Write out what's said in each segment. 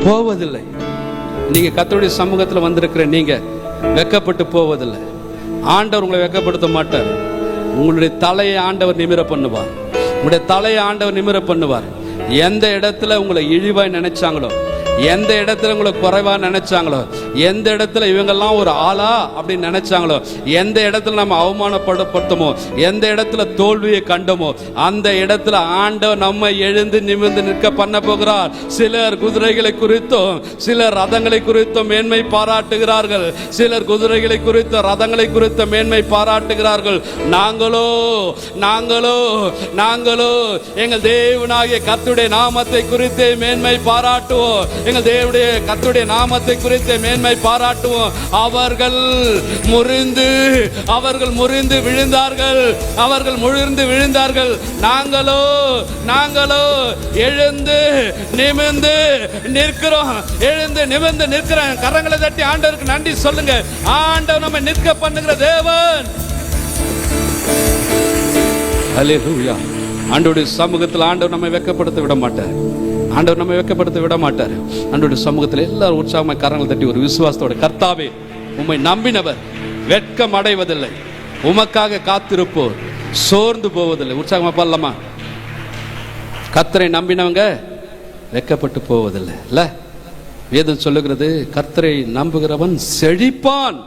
போவதில்லை. நீங்க கர்த்தருடைய சமூகத்தில் வந்திருக்கிற நீங்க வெக்கப்பட்டு போவதில்லை. ஆண்டவர் உங்களை வெக்கப்படுத்த மாட்டார். உங்களுடைய தலையை ஆண்டவர் நிமிர பண்ணுவார். உங்களுடைய தலையை ஆண்டவர் நிமிர பண்ணுவார். எந்த இடத்துல உங்களை இழிவாய் நினைச்சாங்களோ, எந்த இடத்துல உங்களை குறைவா நினைச்சாங்களோ, எந்த இடத்துல இவங்கெல்லாம் ஒரு ஆளா அப்படின்னு நினைச்சாங்களோ, எந்த இடத்துல நம்ம அவமானப்படுத்தமோ, எந்த இடத்துல தோல்வியை கண்டோமோ, அந்த இடத்துல ஆண்டவர் நம்ம எழுந்து நிமிர்ந்து நிற்க பண்ண போகிறார். சிலர் குதிரைகளை குறித்தும் சிலர் ரதங்களை குறித்தும் மேன்மை பாராட்டுகிறார்கள். சிலர் குதிரைகளை குறித்த ரதங்களை குறித்த மேன்மை பாராட்டுகிறார்கள். நாங்களோ எங்கள் தேவனாகிய கர்த்தருடைய நாமத்தை குறித்து மேன்மை பாராட்டுவோம். எங்கள் தேவனுடைய கர்த்தருடைய நாமத்தை குறித்து மேன்மை பாராட்டுவோம். அவர்கள் முறிந்து விழுந்தார்கள். நாங்களோ எழுந்து நிமிர்ந்து நிற்கிறோம். கரங்களை தட்டி ஆண்டவருக்கு நன்றி சொல்லுங்க. ஆண்டவர் நம்ம நிற்க பண்ணுகிற தேவன். ஹல்லேலூயா. ஆண்டவருடைய சமூகத்தில் ஆண்டவர் நம்மை வெட்கப்படுத்த விட மாட்டார். ஆண்டவருடைய சமூகத்தில் எல்லாரும் உற்சாகமாக கரங்களை தட்டி ஒரு விசுவாசத்தோட, கர்த்தாவே உம்மை நம்பினவர் வெட்கம் அடைவதில்லை, உமக்காக காத்திருப்போர் சோர்ந்து போவதில்லை. உற்சாகமா பாடலாமா? கர்த்தரை நம்பினவங்க வெட்கப்பட்டு போவதில்லை. இல்ல, வேதம் சொல்லுகிறது, கர்த்தரை நம்புகிறவன் செழிப்பான்.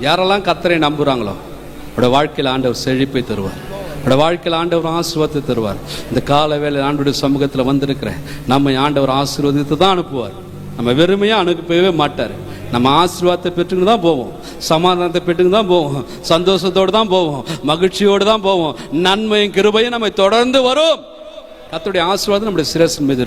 யாரெல்லாம் கர்த்தரை நம்புறாங்களோ அவருடைய வாழ்க்கையில் ஆண்டவர் செழிப்பை தருவார். வாழ்க்கையில் ஆண்டவர் ஆசீர்வாதத்தை தருவார். இந்த கால வேளை ஆண்டவருடைய சமூகத்தில் வந்திருக்கிற நம்மை ஆண்டவர் ஆசீர்வாதத்தை தான் அனுப்புவார். நம்ம வெறுமையாக அனுப்பவே மாட்டார். நம்ம ஆசீர்வாதத்தை பெற்றுன்னு தான் போவோம், சமாதானத்தை பெற்றுன்னு தான் போவோம், சந்தோஷத்தோடு தான் போவோம், மகிழ்ச்சியோடு தான் போவோம். நன்மையும் கிருபையும் நம்மை தொடர்ந்து வரும். கர்த்தருடைய ஆசீர்வாதம் நம்முடைய சிரசின் மீது இருக்கும்.